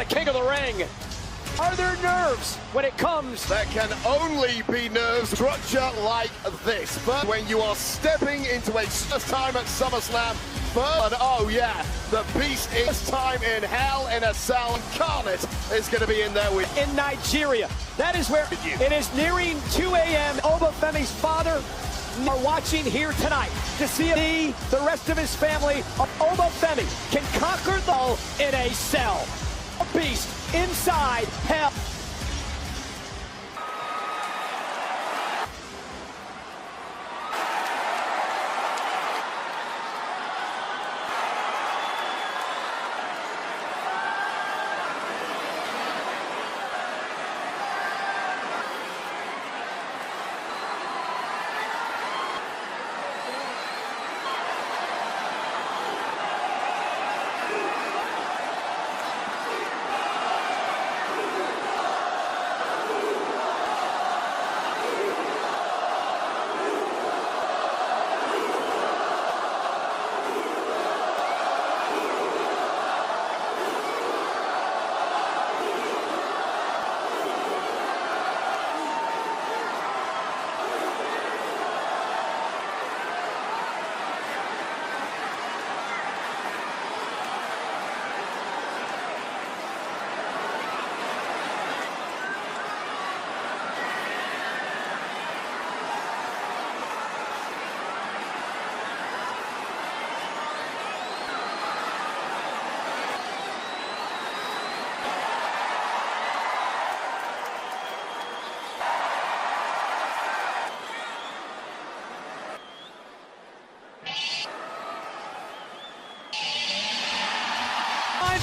the king of the ring. Are there nerves when it comes? There can only be nerves. Structure like this. But when you are stepping into a first time at SummerSlam, and oh yeah, the beast is time in Hell in a Cell. Incarnate is going to be in there with in Nigeria. That is where it is nearing 2 a.m. Oba Femi's father are watching here tonight to see if the rest of his family, Oba Femi, can conquer the Hell in a Cell. A beast inside Hell.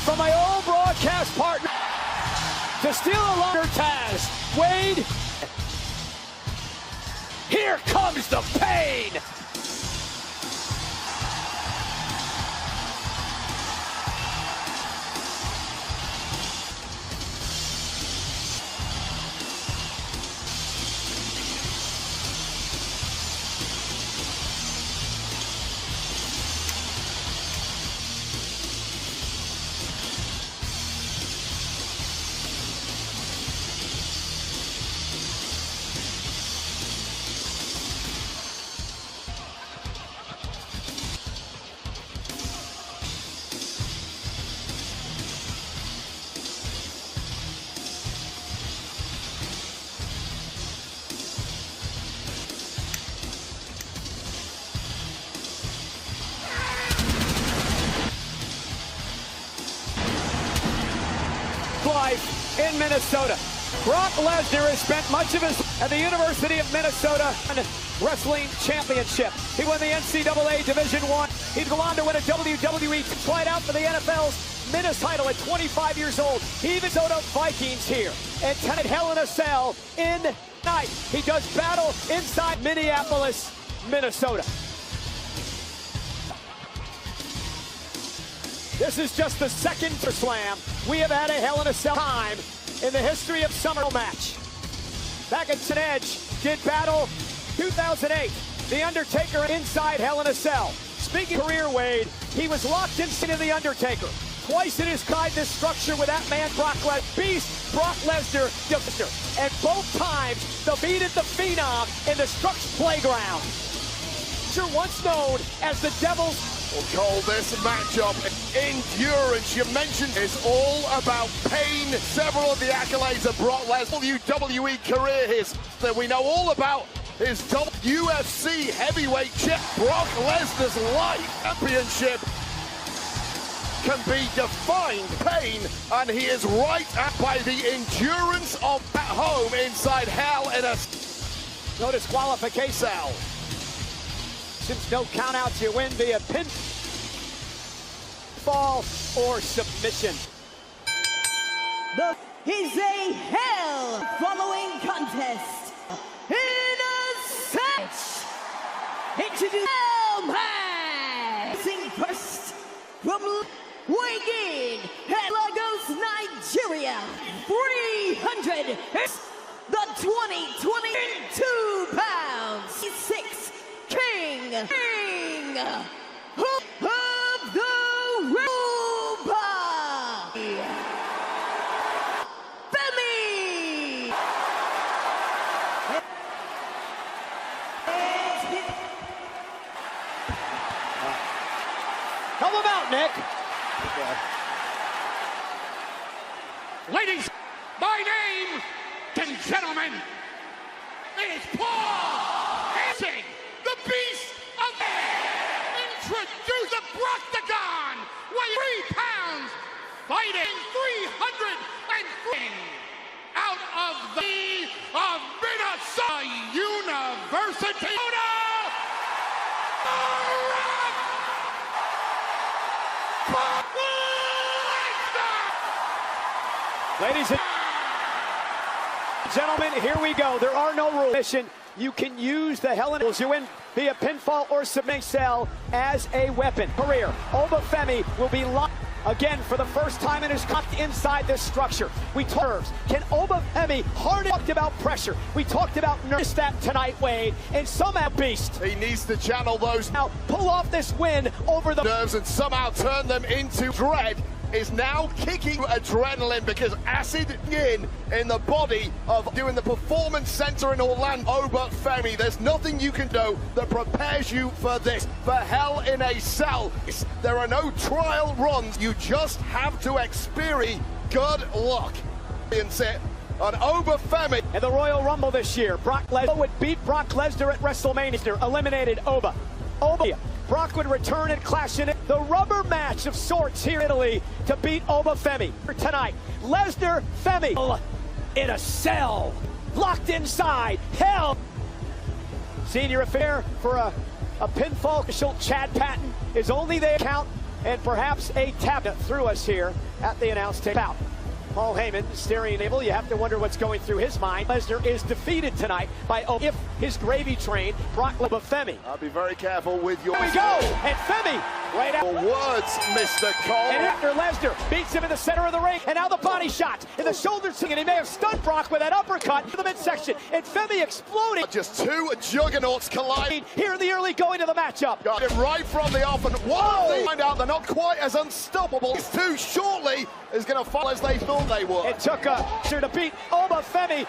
From my old broadcast partner to steal a longer Taz. Wade, here comes the pain. Life in Minnesota. Brock Lesnar has spent much of his at the University of Minnesota Wrestling Championship. He won the NCAA Division I. He'd go on to win a WWE slide out for the NFL's Minnesota title at 25 years old. He even Minnesota Vikings here and tonight Hell in a Cell in night. He does battle inside Minneapolis, Minnesota. This is just the second slam we have had a Hell in a Cell time in the history of SummerSlam match. Back at Edge did battle 2008. The Undertaker inside Hell in a Cell. Speaking of career, Wade, he was locked inside of the Undertaker. Twice in his kindness structure with that man Brock Lesnar. Beast Brock Lesnar, and both times defeated the Phenom in the structure playground. Once known as the Devil's. We'll call this matchup endurance. You mentioned is all about pain. Several of the accolades of Brock Lesnar's WWE career that we know all about his UFC heavyweight champ. Brock Lesnar's life championship can be defined pain, and he is right by the endurance of at home inside Hell in a no disqualification. Since no countouts, you win via pinfall or submission. He's a Hell following contest in a match. Introduce Hell match. First from weighing in at Lagos, Nigeria, 300. The 2022 pounds. 6 King of the Robot. Ladies, my name, and gentlemen, is Paul Hansen, the Beast of Introduce the Broctagon, weighing 3 pounds, fighting 303 out of the of Minnesota University. Ladies and gentlemen, here we go. There are no rules. You can use the Hell in a Cell via pinfall or submission cell as a weapon. Career. Oba Femi will be locked again for the first time in his cupped inside this structure. We talked. Can Oba Femi talked about pressure? We talked about nervous that tonight, Wade, and somehow beast. He needs to channel those. Now pull off this win over the nerves and somehow turn them into dread. Is now kicking adrenaline because acid in the body of doing the performance center in Orlando. Oba Femi, there's nothing you can do that prepares you for this, for Hell in a Cell. There are no trial runs, you just have to experience good luck. And sit on Oba Femi. In the Royal Rumble this year, Brock Lesnar would beat Brock Lesnar at WrestleMania, eliminated Oba. Brock would return and clash in the rubber match of sorts here in Italy to beat Oba Femi. Tonight, Lesnar Femi in a cell, locked inside Hell. Senior affair for a pinfall. Official Chad Patton is only the account and perhaps a tap through us here at the announce table. Paul Heyman staring enable. You have to wonder what's going through his mind. Lesnar is defeated tonight by if his gravy train, Brock Oba Femi. I'll be very careful with your. Here we go, and Femi right out. Words, Mr. Cole. And after Lesnar beats him in the center of the ring, and now the body shot in the shoulder swing, and he may have stunned Brock with that uppercut to the midsection, and Femi exploding. Just two juggernauts collide here in the early going to the matchup. Got him right from the off, and they find out they're not quite as unstoppable. These two shortly is going to fall as they thought they would. It took Lesnar to beat Oba Femi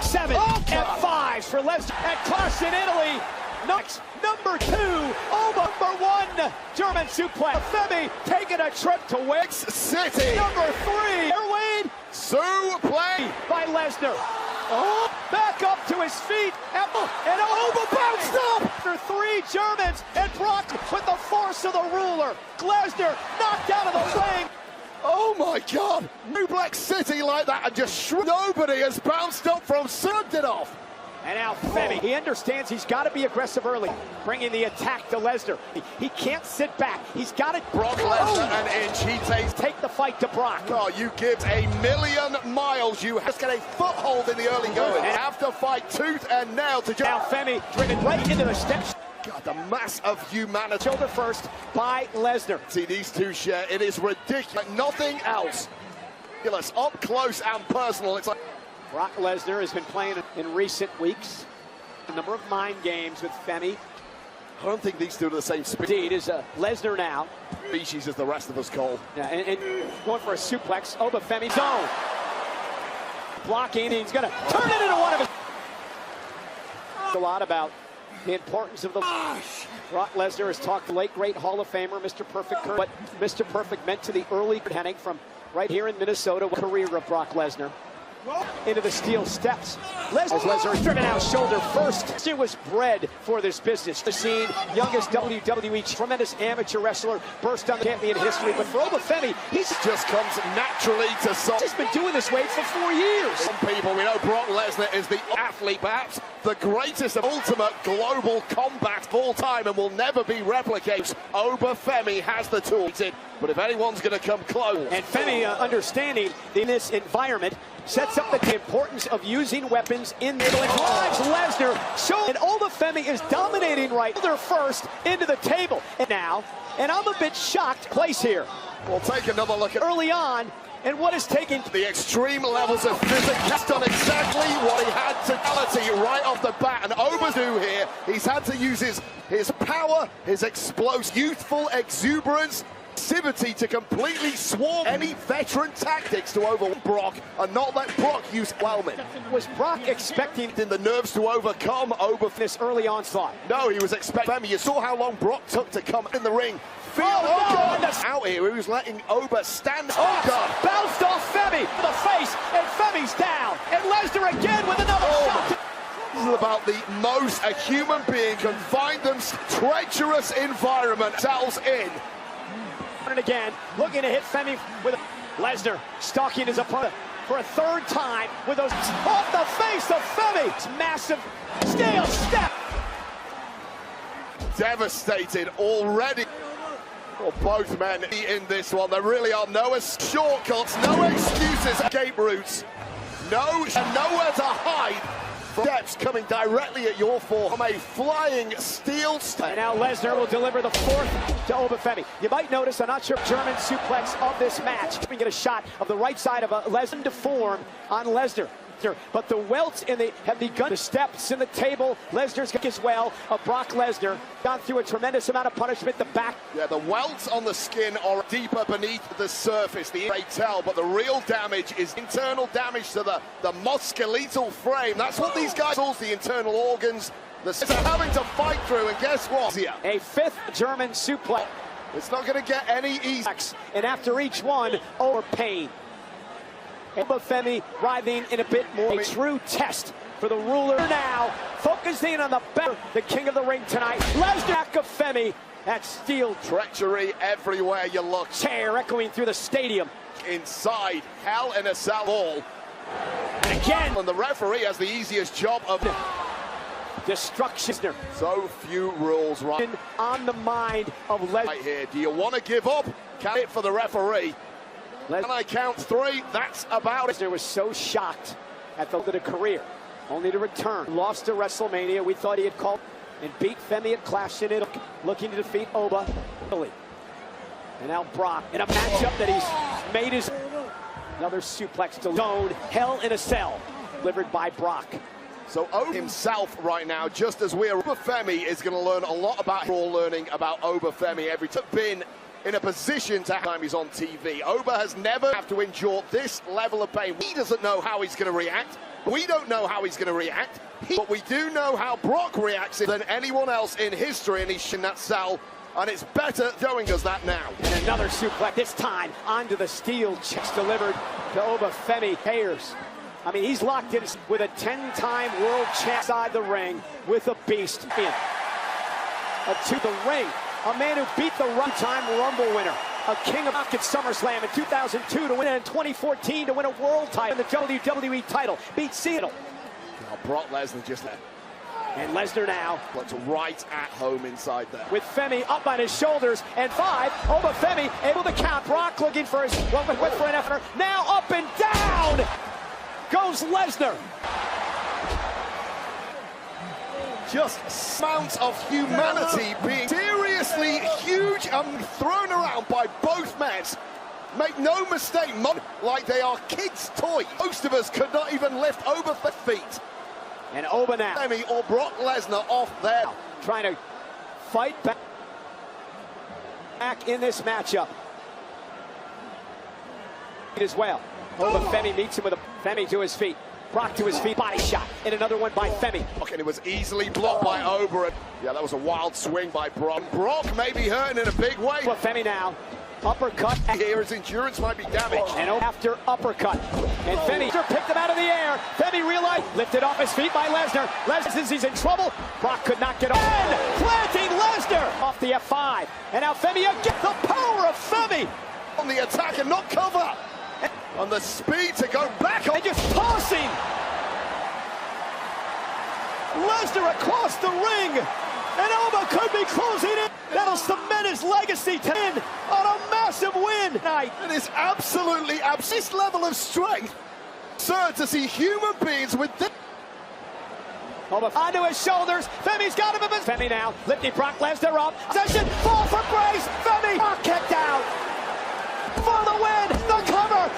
7 and 5 for Lesnar at Clash in Italy. Next, number 2, Oba number 1, German suplex. Femi taking a trip to Wix City. Number 3, Wade suplex by Lesnar. Back up to his feet, and Oba bounced up after 3 Germans, and Brock with the force of the ruler. Lesnar knocked out of the ring. Oh my God! Suplex City like that, and just nobody has bounced up from sucked it off. And now Femi, he understands he's got to be aggressive early, bringing the attack to Lesnar. He can't sit back. He's got to. Brock Lesnar an inch. He take the fight to Brock. Oh, you give a million miles. You just get a foothold in the early going. And have to fight tooth and nail to. Now Femi driven right into the steps. God, the mass of humanity. Shoulder first by Lesnar. See these two share. It is ridiculous. Nothing else. Up close and personal. It's like. Brock Lesnar has been playing in recent weeks a number of mind games with Femi. I don't think these two are the same speed. Indeed, is Lesnar now. Species as the rest of us, Cole. Yeah, and going for a suplex. Oba Femi zone. Blocking, and he's going to turn it into one of his. A lot about the importance of the. Brock Lesnar has talked to late great Hall of Famer Mr. Perfect, what Mr. Perfect meant to the early heading from right here in Minnesota. Career of Brock Lesnar. Into the steel steps. As Lesnar is driven out shoulder first. He was bred for this business. The scene, youngest WWE, tremendous amateur wrestler, burst on the champion history. But for Oba Femi, he's just comes naturally to some. He's been doing this weight for 4 years. Some people, we know Brock Lesnar is the athlete, perhaps the greatest of ultimate global combat of all time, and will never be replicated. Oba Femi has the tools, but if anyone's going to come close. And Femi, understanding in this environment, sets up the importance of using weapons in the middle and drives Lesnar. And Oba Femi is dominating right there first into the table. And now, and I'm a bit shocked, place here. We'll take another look at early on, and what is taking the extreme levels of physics. He's done exactly what he had to right off the bat. And Oba's do here, he's had to use his power, his explosive, youthful exuberance, to completely swarm any veteran tactics to overwhelm Brock and not let Brock use whelming. Was Brock expecting the nerves to overcome Oba this early onslaught? No, he was expecting. You saw how long Brock took to come in the ring. God. Out here, he was letting Oba stand. Oh, God. Bounced off Femi. The face. face, and Femi's down. And Lesnar again with another shot. This is about the most a human being can find them treacherous environment. Sells in. And again, looking to hit Femi with Lesnar stalking his opponent for a third time with those off the face of Femi. It's massive steel step. Devastated already. Well, both men in this one. There really are no shortcuts, no excuses, escape routes. Nowhere to hide. Steps coming directly at your forearm from a flying steel step. And now Lesnar will deliver the fourth to Oba Femi. You might notice, I'm not sure, German suplex of this match. We get a shot of the right side of Lesnar to form on Lesnar. But the welts have begun. The steps in the table. Lesnar's got as well. Brock Lesnar gone through a tremendous amount of punishment. The back. Yeah, the welts on the skin are deeper beneath the surface. They tell, but the real damage is internal damage to the musculoskeletal frame. That's what these guys call the internal organs. They're having to fight through, and guess what? A fifth German suplex. It's not going to get any easier. And after each one, over pain. Oba Femi writhing in a bit more. A true test for the ruler now. Focusing on the better, the king of the ring tonight. Lesnar of Femi. That steel treachery everywhere you look. Chair echoing through the stadium. Inside Hell in a Cell ball. And again. And the referee has the easiest job of destruction. So few rules right on the mind of Lesnar. Right here. Do you want to give up? Count it for the referee. And I count three, that's about it. Lesnar was so shocked at the end of the career, only to return. Lost to WrestleMania. We thought he had called and beat Femi at Clash in it, looking to defeat Oba. And now Brock in a matchup that he's made his another suplex to zone. Hell in a Cell, delivered by Brock. So Oba himself right now, just as we're Oba Femi is going to learn a lot about. We're all learning about Oba Femi every time. Been in a position to time he's on TV. Oba has never have to endure this level of pain. He doesn't know how he's going to react. We don't know how he's going to react. But we do know how Brock reacts than anyone else in history, and he's in that cell. And it's better showing us that now. And another suplex, this time onto the steel chest delivered to Oba Femi. Hayers. I mean, he's locked in with a 10-time world champ inside the ring with a beast in. To the ring. A man who beat the one-time Rumble winner, a king of at SummerSlam in 2002 to win it in 2014 to win a world title, and the WWE title, beat Seattle. Oh, Brock Lesnar just there. And Lesnar now looks right at home inside there. With Femi up on his shoulders, and 5, Oba Femi able to count. Brock looking for his one with for an effort. Now up and down goes Lesnar. Just amounts of humanity being seriously huge and thrown around by both men. Make no mistake, like they are kids' toys. Most of us could not even lift over their feet. And Oba now. Femi or Brock Lesnar off there. Trying to fight back in this matchup. As well. Oba Femi meets him with a Femi to his feet. Brock to his feet, body shot, and another one by Femi. Okay, it was easily blocked by Oba. Yeah, that was a wild swing by Brock. Brock may be hurting in a big way. But Femi now, uppercut. Here his endurance might be damaged. And after uppercut, and Femi picked him out of the air. Femi realized, lifted off his feet by Lesnar. Lesnar says he's in trouble. Brock could not get off. And planting Lesnar off the F5. And now Femi again, the power of Femi. On the attack and not cover. On the speed to go back on. And just tossing Lesnar across the ring. And Oba could be closing in. That'll cement his legacy to win on a massive win tonight. It is absolutely this level of strength. Absurd to see human beings with this. Oba onto his shoulders. Femi's got him. Femi now lifting Brock Lesnar up. Possession, fall for grace. Femi, Brock kicked out. For the win, the cover.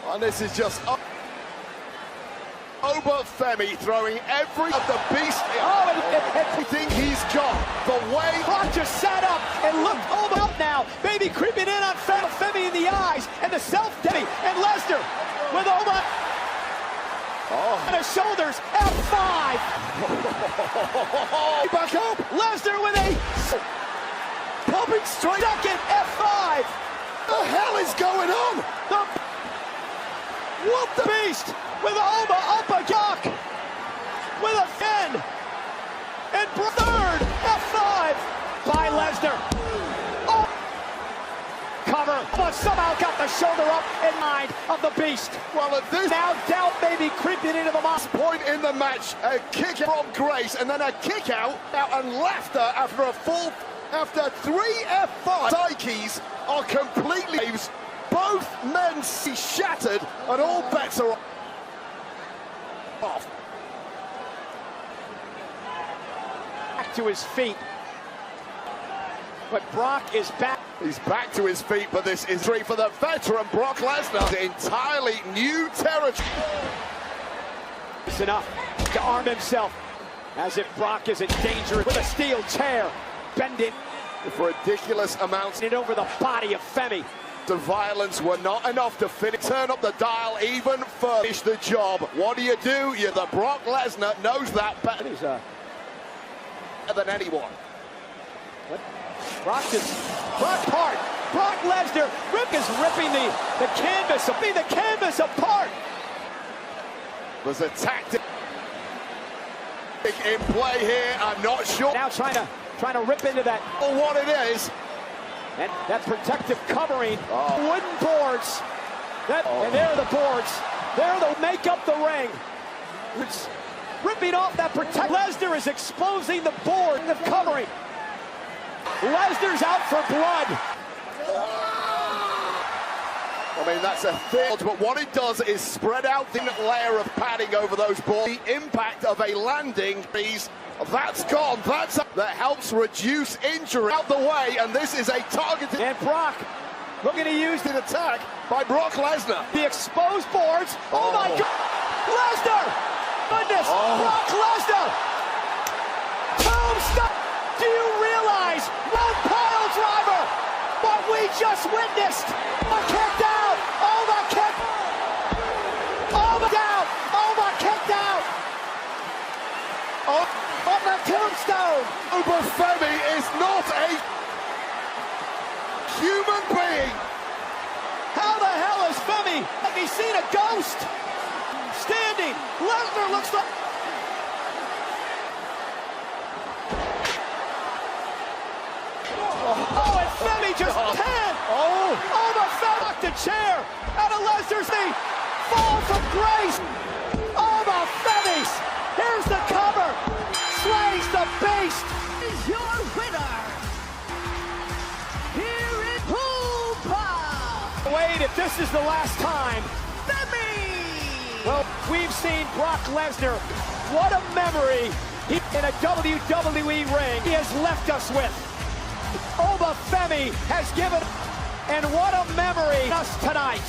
And this is just Oba Femi throwing every of the beast. Everything he's got. The way Brock just sat up and looked Oba up now. Baby creeping in on Femi in the eyes. And the self-Demi and Lesnar with Oba on his shoulders. F5. Back up. Lesnar with a popping straight. Second F5. What the hell is going on? Whoop the beast with Oba up a jock with a fin. And third F5 by Lesnar. Oh. Cover, but somehow got the shoulder up in mind of the beast. Well, at this Now doubt may be creeping into the point in the match, a kick from Grace and then a kick out and laughter after 3 F5. Psyches are completely, both men see shattered and all bets are off. Back to his feet. But Brock is back. He's back to his feet, but this is three for the veteran Brock Lesnar. Entirely new territory. It's enough to arm himself as if Brock is in danger with a steel chair. Bending For ridiculous amounts it over the body of Femi. The violence were not enough to finish. Turn up the dial even further. Finish the job. What do? You're the Brock Lesnar knows that better than anyone. Brock apart. Brock Lesnar is ripping the canvas apart. There's a tactic in play here. I'm not sure. Now trying to rip into that. Or what it is. And that protective covering. Wooden boards. And there are the boards. There they'll make up the ring. It's ripping off that protect. Lesnar is exposing the board of covering. Lesnar's out for blood. I mean, that's a thing, but what it does is spread out the layer of padding over those boards. The impact of a landing, that's gone. That helps reduce injury out the way, and this is a targeted. And Brock looking to use an attack by Brock Lesnar. the exposed boards. Oh my God! Lesnar! Goodness! Brock Lesnar! Tombstone! Do you realize one pile driver? What we just witnessed? Oba kicked out! Oba kicked! Oba down! Oba kicked out! On the tombstone! Oba Femi is not a human being. How the hell is Femi? Have you seen a ghost? Standing. Lesnar looks like. Oh, and Femi just pinned. Oba Femi knocked the chair out of Lesnar's knee. Fall from grace. Oba Femi. Here's the cover. Slays the beast. Is your winner. Here is Oba Wait, if this is the last time. Femi. Well, we've seen Brock Lesnar. What a memory in a WWE ring he has left us with. Oba Femi has given, and what a memory us tonight.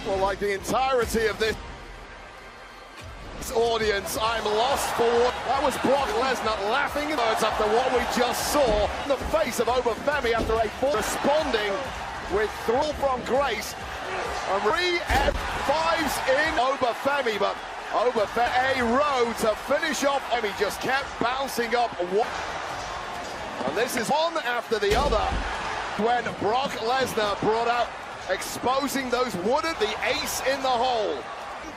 Well, like the entirety of this audience, I'm lost for what. That was Brock Lesnar laughing in words after what we just saw in the face of Oba Femi after a responding with thrill from Grace. And 3 F5s in Oba Femi, but Oba Femi a row to finish off. Femi just kept bouncing up. And this is one after the other when Brock Lesnar brought out, exposing those the ace in the hole.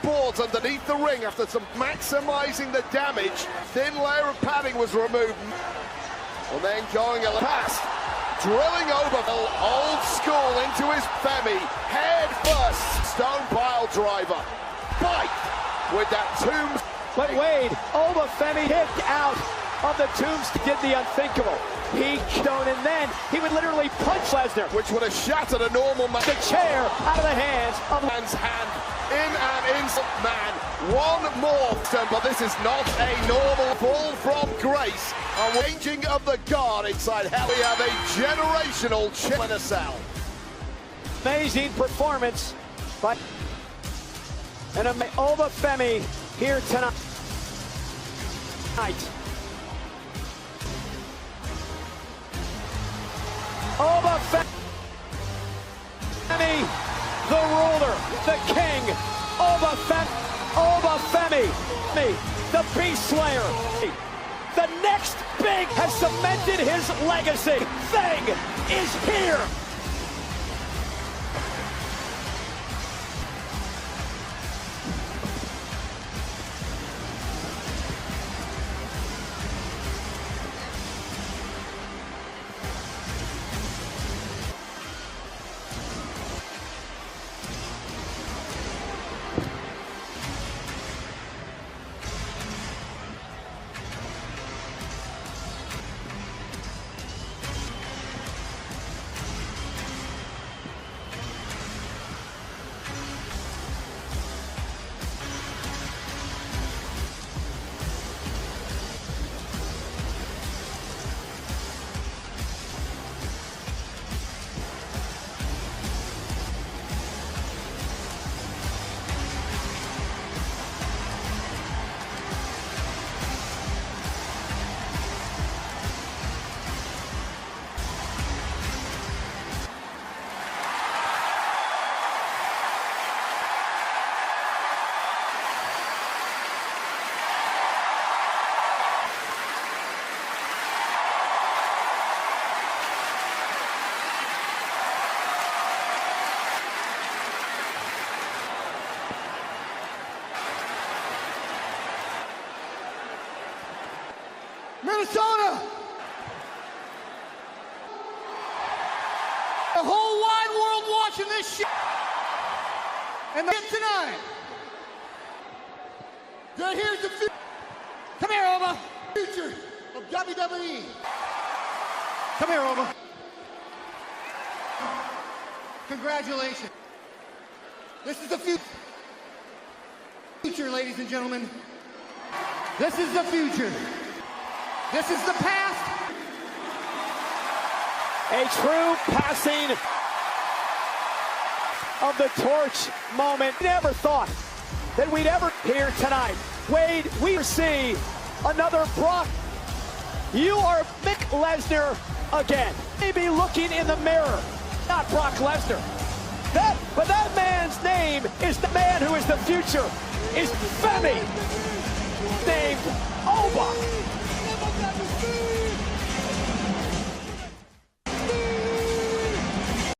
Boards underneath the ring after some maximizing the damage. Thin layer of padding was removed. And then going past, drilling over old school into his Femi. Head first, stone pile driver. Bite with that tomb. But Wade, Oba Femi hit out. of the tombstone did the unthinkable. He stone, and then he would literally punch Lesnar, which would have shattered a normal man. The chair out of the hands of man's hand in and inside man. One more, but this is not a normal fall from grace. A changing of the guard inside hell. We have a generational chip in a cell. Amazing performance by Oba Femi here tonight. Oba Femi, the ruler, the king, Oba Femi, the Beast Slayer. The next big has cemented his legacy. Thing is here. Minnesota! The whole wide world watching this shit. And tonight. Then here's the future. Come here, Oba. Future of WWE. Come here, Oba. Congratulations. This is the future, ladies and gentlemen. This is the future. This is the past. A true passing of the torch moment. Never thought that we'd ever hear tonight. Wade, we see another Brock. You are Mick Lesnar again. Maybe looking in the mirror, not Brock Lesnar. But that man's name is the man who is the future, is Femi, named Oba.